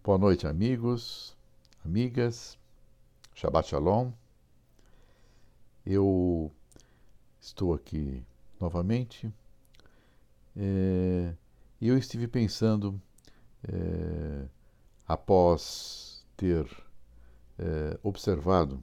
Boa noite, amigos, amigas. Shabbat Shalom. Eu estou aqui novamente e eu estive pensando, após ter observado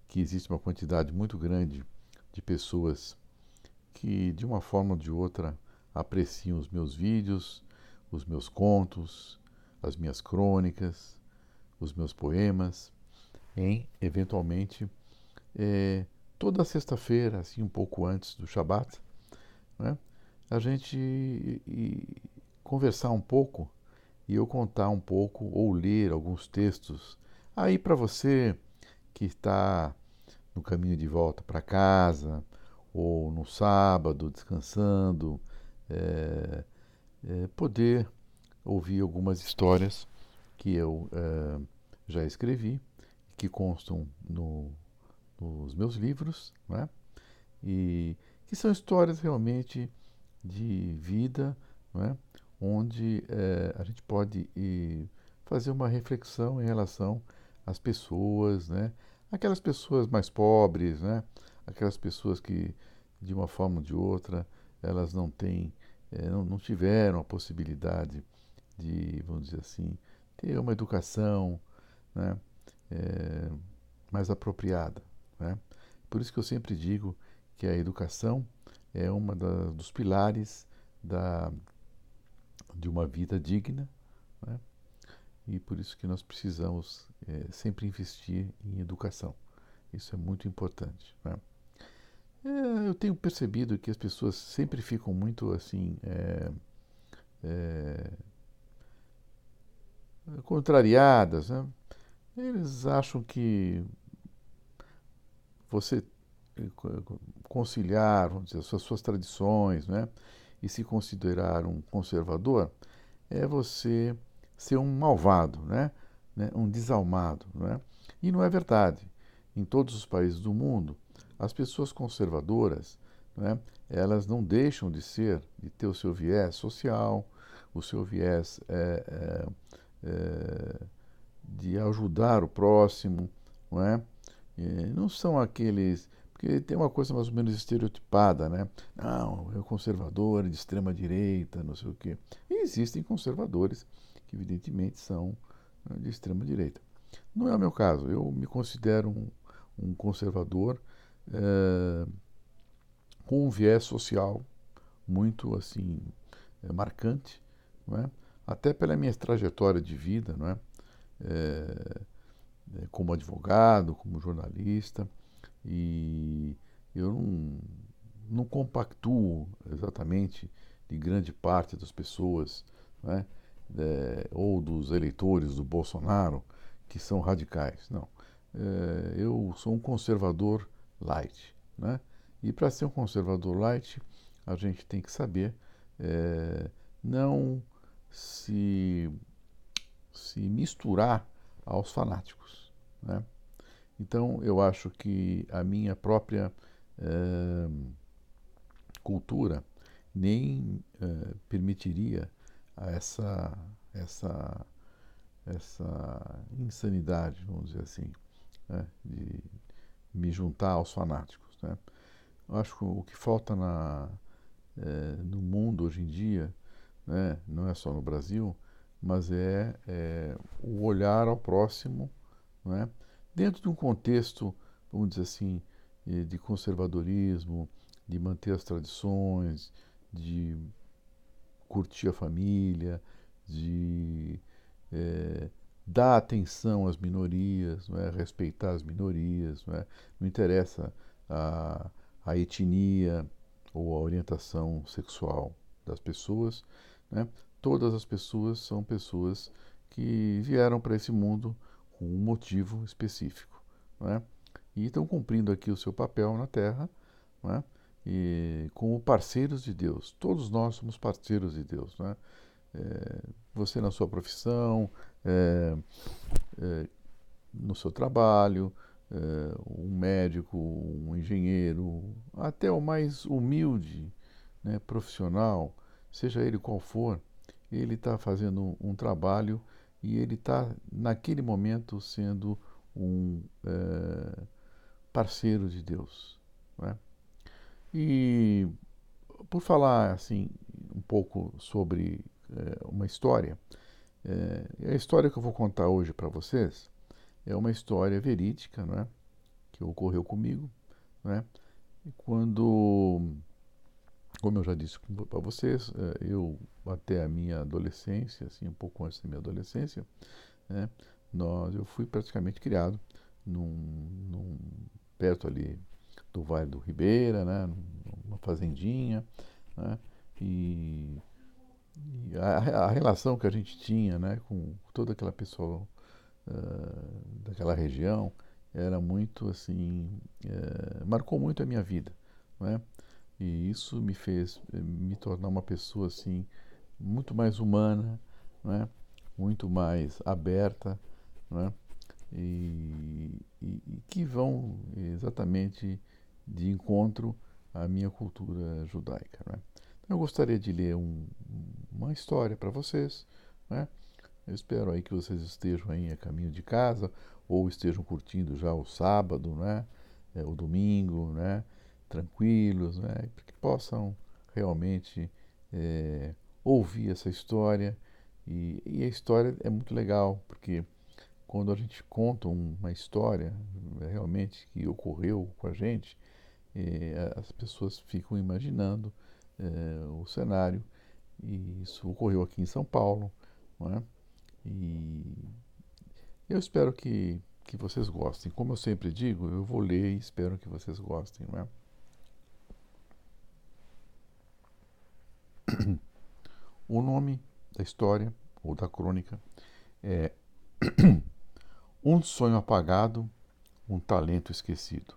que existe uma quantidade muito grande de pessoas que, de uma forma ou de outra, apreciam os meus vídeos, os meus contos, as minhas crônicas, os meus poemas, eventualmente, é, toda sexta-feira, assim um pouco antes do Shabat, né, a gente conversar um pouco e eu contar um pouco ou ler alguns textos aí para você que está no caminho de volta para casa ou no sábado descansando, poder ouvir algumas histórias que eu já escrevi, que constam nos meus livros, né? E que são histórias realmente de vida, né? Onde a gente pode fazer uma reflexão em relação às pessoas, né? Aquelas pessoas mais pobres, né? Aquelas pessoas que, de uma forma ou de outra, elas não têm, não tiveram a possibilidade de, vamos dizer assim, ter uma educação, né? eh, mais apropriada, né? Por isso que eu sempre digo que a educação é dos pilares da, de uma vida digna, né? E por isso que nós precisamos sempre investir em educação. Isso é muito importante, né? Eu tenho percebido que as pessoas sempre ficam muito assim é, contrariadas, né? Eles acham que você conciliar, vamos dizer, suas tradições, né? E se considerar um conservador, é você ser um malvado, né? Um desalmado, né? E não é verdade. Em todos os países do mundo, as pessoas conservadoras, né? Elas não deixam de ter o seu viés social, o seu viés de ajudar o próximo, não é? Não são aqueles. Porque tem uma coisa mais ou menos estereotipada, né? Não, é o conservador de extrema direita, não sei o quê. E existem conservadores que, evidentemente, são de extrema direita. Não é o meu caso. Eu me considero um conservador eh, com um viés social muito assim marcante, não é? Até pela minha trajetória de vida, não é? Eh, como advogado, como jornalista, e eu não compactuo exatamente de grande parte das pessoas, né, ou dos eleitores do Bolsonaro, que são radicais. Não. Eu sou um conservador light. Né? E para ser um conservador light, a gente tem que saber não se, se misturar aos fanáticos. Né? Então, eu acho que a minha própria eh, cultura nem permitiria a essa, essa insanidade, vamos dizer assim, né, de me juntar aos fanáticos. Né? Eu acho que o que falta no mundo hoje em dia, né, não é só no Brasil, mas é o olhar ao próximo, né, dentro de um contexto, vamos dizer assim, de conservadorismo, de manter as tradições, de curtir a família, de eh, dar atenção às minorias, não é? Respeitar as minorias, não é? Não interessa a, a etnia ou a orientação sexual das pessoas, né? Todas as pessoas são pessoas que vieram para esse mundo com um motivo específico, não é? E estão cumprindo aqui o seu papel na Terra, não é? E como parceiros de Deus. Todos nós somos parceiros de Deus, não é? Você na sua profissão, é, no seu trabalho, um médico, um engenheiro, até o mais humilde, né, profissional, seja ele qual for, ele está fazendo um trabalho e ele está, naquele momento, sendo um parceiro de Deus, né? E por falar assim um pouco sobre uma história, a história que eu vou contar hoje para vocês é uma história verídica, né, que ocorreu comigo, né, e quando, como eu já disse para vocês, eu até a minha adolescência, assim, um pouco antes da minha adolescência, né, eu fui praticamente criado perto ali do Vale do Ribeira, né, numa fazendinha, né, e, a relação que a gente tinha, né, com toda aquela pessoa daquela região era muito assim, marcou muito a minha vida, né? E isso me fez me tornar uma pessoa assim muito mais humana, né? Muito mais aberta, né? E que vão exatamente de encontro à minha cultura judaica, né? Então, eu gostaria de ler uma história para vocês, né? Eu espero aí que vocês estejam aí a caminho de casa ou estejam curtindo já o sábado, né? O domingo, né? Tranquilos, né? Para que possam realmente ouvir essa história. E a história é muito legal, porque quando a gente conta uma história realmente que ocorreu com a gente, as pessoas ficam imaginando o cenário. E isso ocorreu aqui em São Paulo, não é? E eu espero que vocês gostem. Como eu sempre digo, eu vou ler e espero que vocês gostem, não é? O nome da história, ou da crônica, é Um Sonho Apagado, um Talento Esquecido.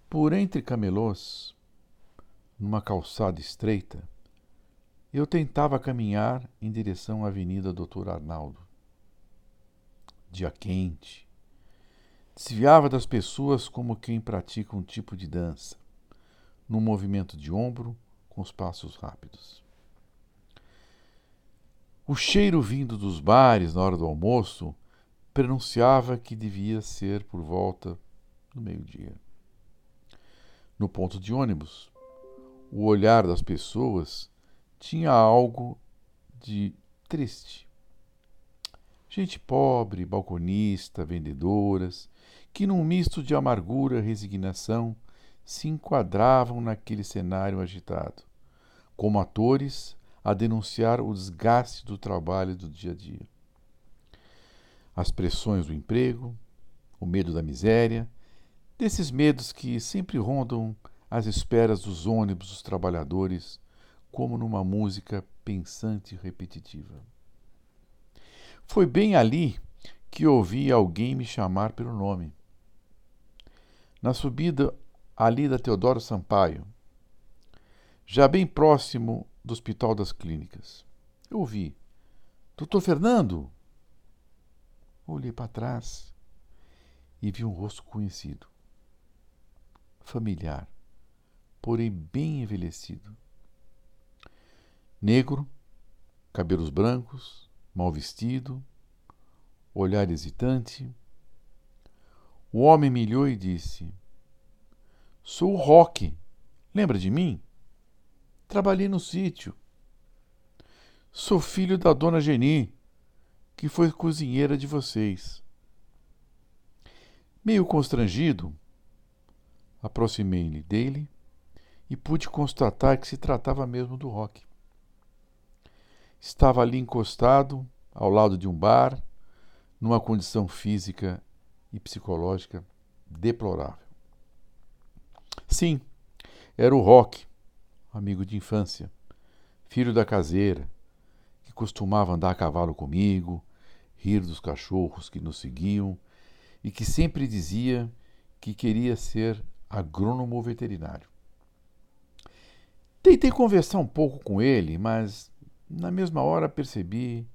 Por entre camelôs, numa calçada estreita, eu tentava caminhar em direção à Avenida Doutor Arnaldo. Dia quente, desviava das pessoas como quem pratica um tipo de dança, num movimento de ombro com os passos rápidos. O cheiro vindo dos bares na hora do almoço prenunciava que devia ser por volta do meio-dia. No ponto de ônibus, o olhar das pessoas tinha algo de triste. Gente pobre, balconista, vendedoras, que num misto de amargura e resignação se enquadravam naquele cenário agitado, como atores a denunciar o desgaste do trabalho do dia a dia. As pressões do emprego, o medo da miséria, desses medos que sempre rondam as esperas dos ônibus dos trabalhadores, como numa música pensante e repetitiva. Foi bem ali que ouvi alguém me chamar pelo nome. Na subida ali da Teodoro Sampaio, já bem próximo do Hospital das Clínicas. Eu ouvi: Doutor Fernando! Olhei para trás e vi um rosto conhecido, familiar, porém bem envelhecido. Negro, cabelos brancos, mal vestido, olhar hesitante. O homem me olhou e disse: Sou o Roque. Lembra de mim? Trabalhei no sítio. Sou filho da dona Geni, que foi cozinheira de vocês. Meio constrangido, aproximei-me dele e pude constatar que se tratava mesmo do Roque. Estava ali encostado, ao lado de um bar, numa condição física e psicológica deplorável. Sim, era o Roque, amigo de infância, filho da caseira, que costumava andar a cavalo comigo, rir dos cachorros que nos seguiam e que sempre dizia que queria ser agrônomo veterinário. Tentei conversar um pouco com ele, mas na mesma hora percebi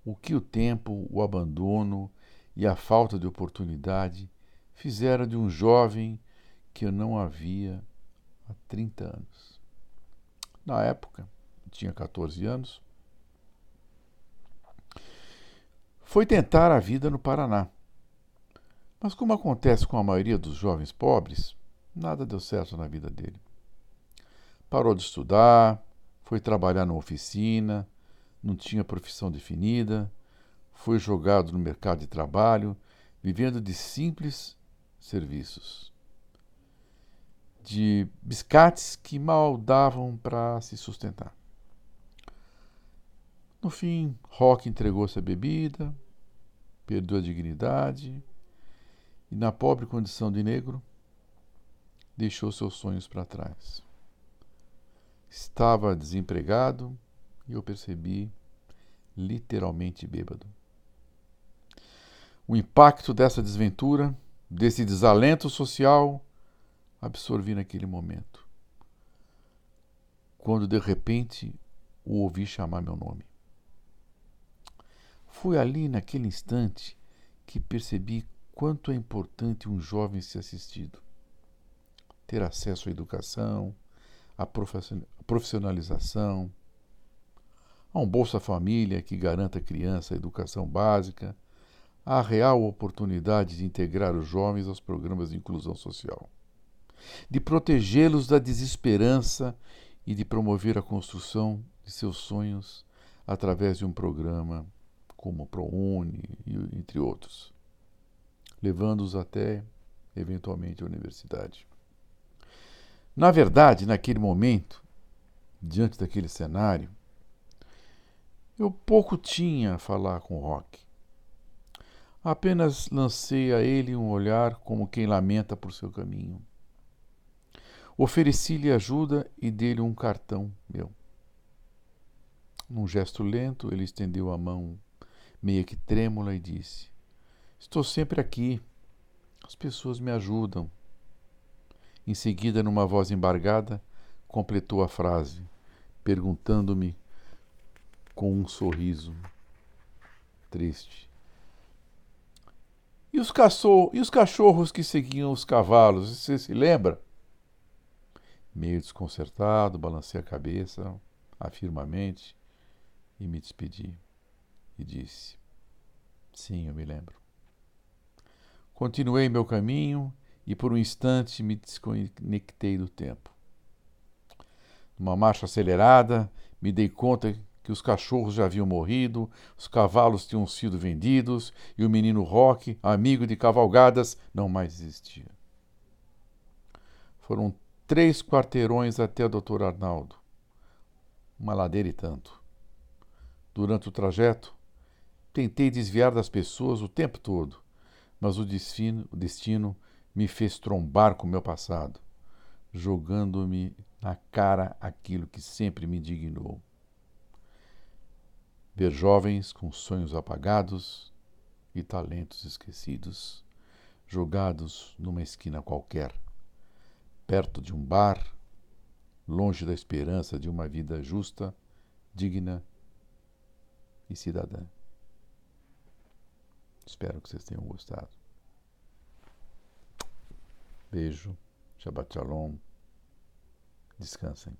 o que o tempo, o abandono e a falta de oportunidade fizeram de um jovem que eu não havia há 30 anos. Na época, eu tinha 14 anos, foi tentar a vida no Paraná. Mas como acontece com a maioria dos jovens pobres, nada deu certo na vida dele. Parou de estudar, foi trabalhar numa oficina, não tinha profissão definida, foi jogado no mercado de trabalho, vivendo de simples serviços, de biscates que mal davam para se sustentar. No fim, Roque entregou-se à bebida, perdeu a dignidade e, na pobre condição de negro, deixou seus sonhos para trás. Estava desempregado e eu percebi, literalmente bêbado. O impacto dessa desventura, desse desalento social, absorvi naquele momento, quando de repente o ouvi chamar meu nome. Foi ali, naquele instante, que percebi quanto é importante um jovem ser assistido. Ter acesso à educação, à profissionalização, a um Bolsa Família que garanta à criança a educação básica, a real oportunidade de integrar os jovens aos programas de inclusão social, de protegê-los da desesperança e de promover a construção de seus sonhos através de um programa como o ProUni, entre outros, levando-os até, eventualmente, a universidade. Na verdade, naquele momento, diante daquele cenário, eu pouco tinha a falar com o Roque. Apenas lancei a ele um olhar como quem lamenta por seu caminho. Ofereci-lhe ajuda e dei-lhe um cartão meu. Num gesto lento, ele estendeu a mão, meio que trêmula, e disse: "Estou sempre aqui. As pessoas me ajudam." Em seguida, numa voz embargada, completou a frase, perguntando-me com um sorriso triste: E os cachorros que seguiam os cavalos, você se lembra? Meio desconcertado, balancei a cabeça afirmamente e me despedi. E disse: Sim, eu me lembro. Continuei meu caminho e por um instante me desconectei do tempo. Numa marcha acelerada, me dei conta que os cachorros já haviam morrido, os cavalos tinham sido vendidos e o menino Roque, amigo de cavalgadas, não mais existia. Foram 3 quarteirões até o Dr. Arnaldo, uma ladeira e tanto. Durante o trajeto, tentei desviar das pessoas o tempo todo, mas o destino me fez trombar com o meu passado, jogando-me na cara aquilo que sempre me indignou. Ver jovens com sonhos apagados e talentos esquecidos, jogados numa esquina qualquer, perto de um bar, longe da esperança de uma vida justa, digna e cidadã. Espero que vocês tenham gostado. Beijo, Shabbat Shalom, descansem.